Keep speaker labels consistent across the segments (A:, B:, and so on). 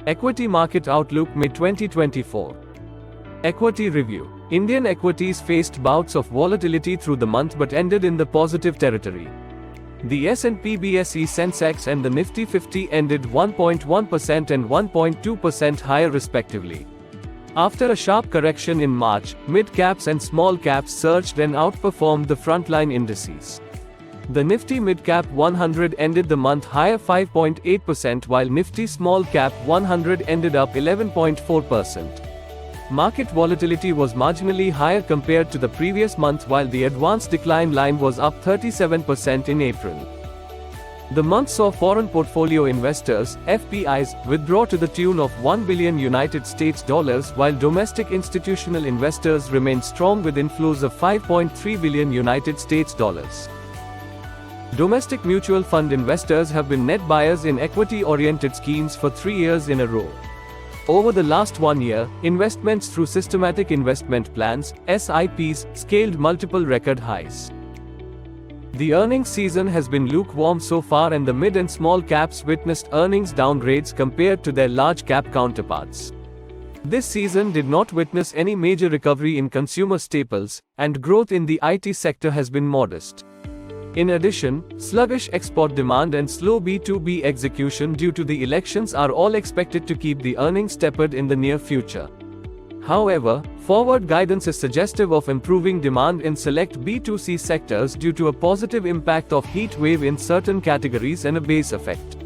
A: Equity Market Outlook May 2024. Equity Review. Indian equities faced bouts of volatility through the month but ended in the positive territory. The S&P BSE Sensex and the Nifty 50 ended 1.1% and 1.2% higher respectively. After a sharp correction in March, mid-caps and small-caps surged and outperformed the frontline indices. The Nifty Mid-Cap 100 ended the month higher 5.8%, while Nifty Small-Cap 100 ended up 11.4%. Market volatility was marginally higher compared to the previous month, while the advanced decline line was up 37% in April. The month saw foreign portfolio investors (FPIs) withdraw to the tune of $1 billion, while domestic institutional investors remained strong with inflows of $5.3 billion. Domestic mutual fund investors have been net buyers in equity-oriented schemes for 3 years in a row. Over the last 1 year, investments through systematic investment plans (SIPs) scaled multiple record highs. The earnings season has been lukewarm so far, and the mid and small caps witnessed earnings downgrades compared to their large cap counterparts. This season did not witness any major recovery in consumer staples, and growth in the IT sector has been modest. In addition, sluggish export demand and slow B2B execution due to the elections are all expected to keep the earnings tepid in the near future. However, forward guidance is suggestive of improving demand in select B2C sectors due to a positive impact of heat wave in certain categories and a base effect.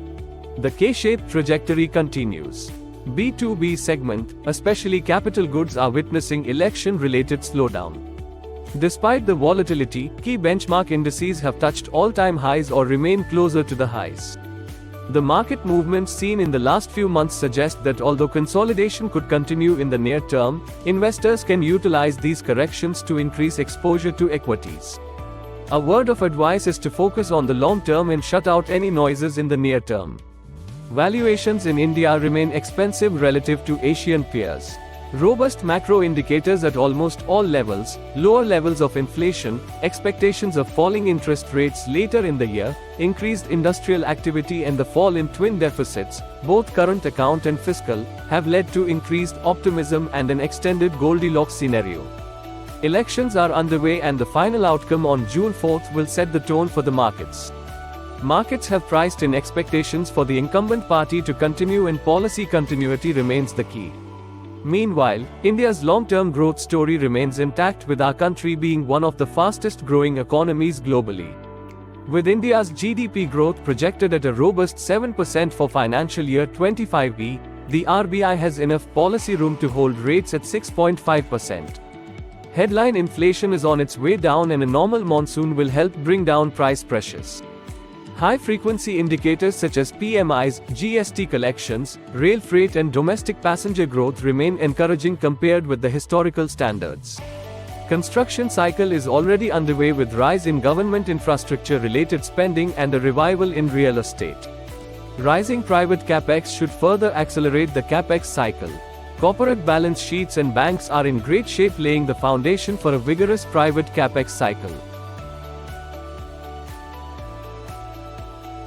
A: The K-shaped trajectory continues. B2B segment, especially capital goods, are witnessing election-related slowdown. Despite the volatility, key benchmark indices have touched all-time highs or remain closer to the highs. The market movements seen in the last few months suggest that although consolidation could continue in the near term, investors can utilize these corrections to increase exposure to equities. A word of advice is to focus on the long term and shut out any noises in the near term. Valuations in India remain expensive relative to Asian peers. Robust macro indicators at almost all levels, lower levels of inflation, expectations of falling interest rates later in the year, increased industrial activity and the fall in twin deficits, both current account and fiscal, have led to increased optimism and an extended Goldilocks scenario. Elections are underway, and the final outcome on June 4th will set the tone for the markets. Markets have priced in expectations for the incumbent party to continue, and policy continuity remains the key. Meanwhile, India's long-term growth story remains intact, with our country being one of the fastest-growing economies globally. With India's GDP growth projected at a robust 7% for financial year 25, the RBI has enough policy room to hold rates at 6.5%. Headline inflation is on its way down, and a normal monsoon will help bring down price pressures. High-frequency indicators such as PMIs, GST collections, rail freight and domestic passenger growth remain encouraging compared with the historical standards. Construction cycle is already underway, with rise in government infrastructure-related spending and a revival in real estate. Rising private capex should further accelerate the capex cycle. Corporate balance sheets and banks are in great shape, laying the foundation for a vigorous private capex cycle.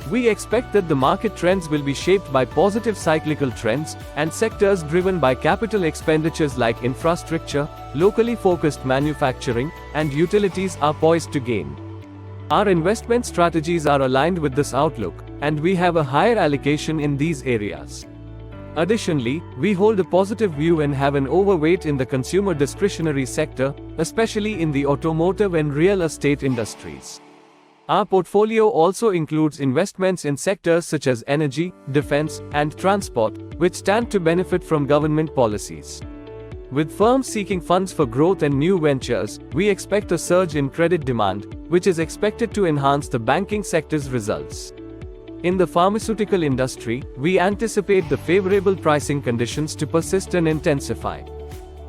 A: We expect that the market trends will be shaped by positive cyclical trends, and sectors driven by capital expenditures like infrastructure, locally focused manufacturing, and utilities are poised to gain. Our investment strategies are aligned with this outlook, and we have a higher allocation in these areas. Additionally, we hold a positive view and have an overweight in the consumer discretionary sector, especially in the automotive and real estate industries. Our portfolio also includes investments in sectors such as energy, defense, and transport, which stand to benefit from government policies. With firms seeking funds for growth and new ventures, we expect a surge in credit demand, which is expected to enhance the banking sector's results. In the pharmaceutical industry, we anticipate the favorable pricing conditions to persist and intensify.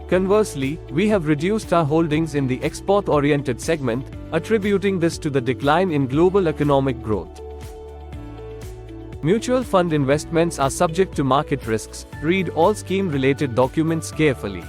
A: Conversely, we have reduced our holdings in the export-oriented segment, attributing this to the decline in global economic growth. Mutual fund investments are subject to market risks. Read all scheme-related documents carefully.